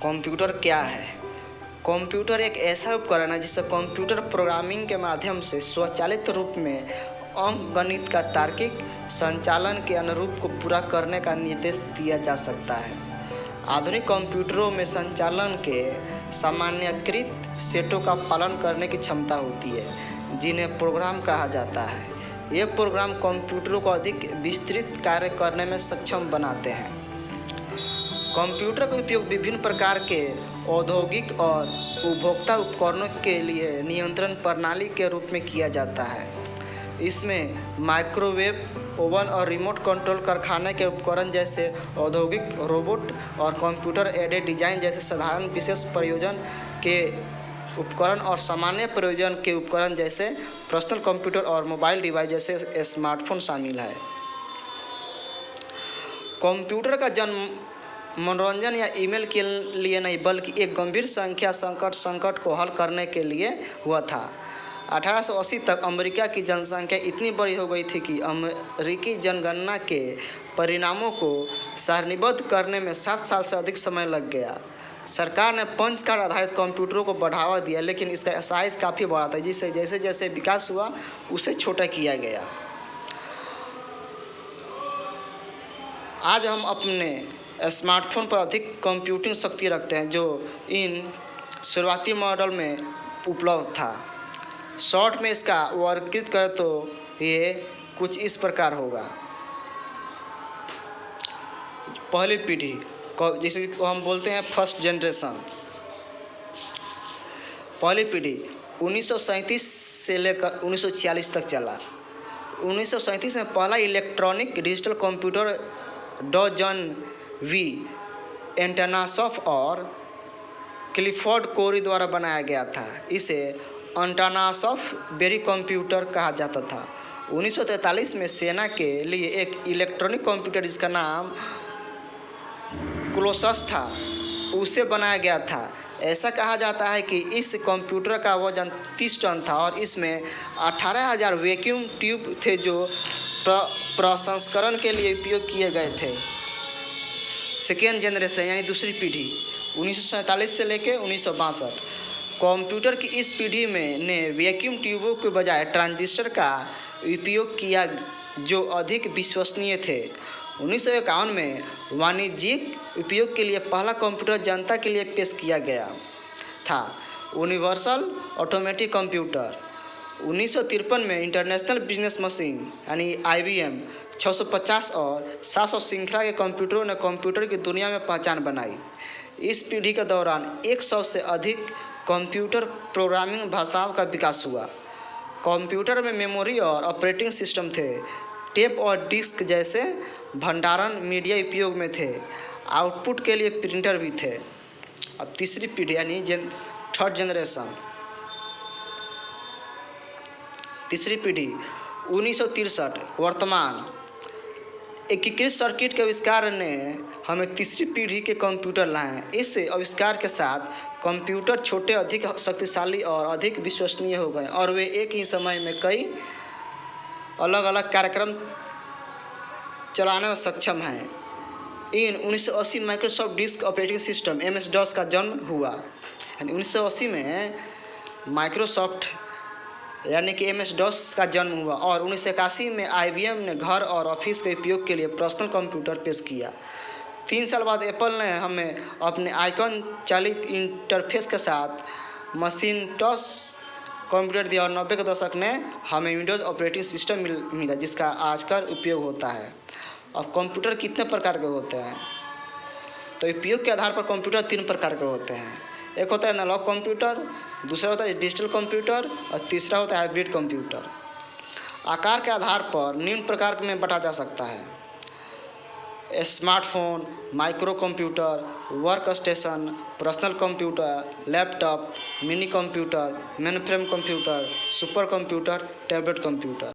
Computer क्या है? Computer एक ऐसा उपकरण है जिससे कंप्यूटर प्रोग्रामिंग के माध्यम से स्वचालित रूप में अंकगणित का तार्किक संचालन के अनुरूप को पूरा करने का निर्देश दिया जा सकता है। आधुनिक कंप्यूटरों में संचालन के सामान्यीकृत सेटों का पालन करने की क्षमता होती है, जिन्हें प्रोग्राम कहा जाता है। ये प्रोग्राम कंप्यूटरों को अधिक विस्तृत कार्य करने में सक्षम बनाते हैं। कंप्यूटर का उपयोग विभिन्न प्रकार के औद्योगिक और उपभोक्ता उपकरणों के लिए नियंत्रण प्रणाली के रूप में किया जाता है। इसमें माइक्रोवेव ओवन और रिमोट कंट्रोल कारखाने के उपकरण जैसे औद्योगिक रोबोट और कंप्यूटर एडेड डिजाइन जैसे साधारण विशेष प्रयोजन के उपकरण और सामान्य प्रयोजन के उपकरण जैसे पर्सनल कंप्यूटर और मोबाइल डिवाइस जैसे स्मार्टफोन शामिल है। कंप्यूटर का जन्म मनोरंजन या ईमेल के लिए नहीं बल्कि एक गंभीर संख्या संकट को हल करने के लिए हुआ था। 1880 तक अमेरिका की जनसंख्या इतनी बड़ी हो गई थी कि अमेरिकी जनगणना के परिणामों को सारणीबद्ध करने में 7 साल से अधिक समय लग गया। सरकार ने पंच कार्ड आधारित कंप्यूटरों को बढ़ावा दिया, लेकिन इसका साइज काफ़ी बड़ा था, जिससे जैसे जैसे विकास हुआ उसे छोटा किया गया। आज हम अपने स्मार्टफोन पर अधिक कंप्यूटिंग शक्ति रखते हैं, जो इन शुरुआती मॉडल में उपलब्ध था। शॉर्ट में इसका वर्गीकृत करें तो ये कुछ इस प्रकार होगा। पहली पीढ़ी जिसे हम बोलते हैं फर्स्ट जनरेशन। पहली पीढ़ी 1937 से लेकर 1946 तक चला। 1937 में पहला इलेक्ट्रॉनिक डिजिटल कंप्यूटर डॉ जॉन वी एंटनासॉफ और क्लिफोर्ड कोरी द्वारा बनाया गया था। इसे एंटनासॉफ बेरी कंप्यूटर कहा जाता था। 1943 में सेना के लिए एक इलेक्ट्रॉनिक कंप्यूटर जिसका नाम कोलोसस था उसे बनाया गया था। ऐसा कहा जाता है कि इस कंप्यूटर का वजन 30 टन था और इसमें 18,000 वैक्यूम ट्यूब थे जो प्रसंस्करण के लिए उपयोग किए गए थे। सेकेंड जनरेशन यानी दूसरी पीढ़ी 1947 से लेकर 1962। कंप्यूटर की इस पीढ़ी में ने वैक्यूम ट्यूबों के बजाय ट्रांजिस्टर का उपयोग किया जो अधिक विश्वसनीय थे। 1951 में वाणिज्यिक उपयोग के लिए पहला कंप्यूटर जनता के लिए पेश किया गया था, यूनिवर्सल ऑटोमेटिक कंप्यूटर। 1953 में इंटरनेशनल बिजनेस मशीन यानी IBM 650 और 700 श्रृंखला के कंप्यूटरों ने कंप्यूटर की दुनिया में पहचान बनाई। इस पीढ़ी के दौरान 100 से अधिक कंप्यूटर प्रोग्रामिंग भाषाओं का विकास हुआ। कंप्यूटर में मेमोरी और ऑपरेटिंग सिस्टम थे। टेप और डिस्क जैसे भंडारण मीडिया उपयोग में थे। आउटपुट के लिए प्रिंटर भी थे। अब तीसरी पीढ़ी यानी थर्ड जनरेशन। तीसरी पीढ़ी 1963 वर्तमान। एकीकृत सर्किट के आविष्कार ने हमें तीसरी पीढ़ी के कंप्यूटर लाए। इस आविष्कार के साथ कंप्यूटर छोटे, अधिक शक्तिशाली और अधिक विश्वसनीय हो गए और वे एक ही समय में कई अलग अलग कार्यक्रम चलाने में सक्षम हैं। इन 1980 Microsoft disk operating system MS-DOS का जन्म हुआ। यानी 1980 में माइक्रोसॉफ्ट यानी कि MS-DOS का जन्म हुआ और 1981 में IBM ने घर और ऑफिस के उपयोग के लिए पर्सनल कंप्यूटर पेश किया। 3 साल बाद एप्पल ने हमें अपने आइकॉन चालित इंटरफेस के साथ मशीनटॉस कंप्यूटर दिया और 90 के दशक ने हमें विंडोज़ ऑपरेटिंग सिस्टम मिला जिसका आजकल उपयोग होता है। अब कंप्यूटर कितने प्रकार के होते हैं? तो उपयोग के आधार पर कंप्यूटर 3 प्रकार के होते हैं। एक होता है एनालॉग कंप्यूटर, दूसरा होता है डिजिटल कंप्यूटर और तीसरा होता है हाइब्रिड कंप्यूटर। आकार के आधार पर निम्न प्रकार में बांटा जा सकता है: smartphone, micro computer, work station, personal computer, laptop, mini computer, mainframe computer, super computer, tablet computer.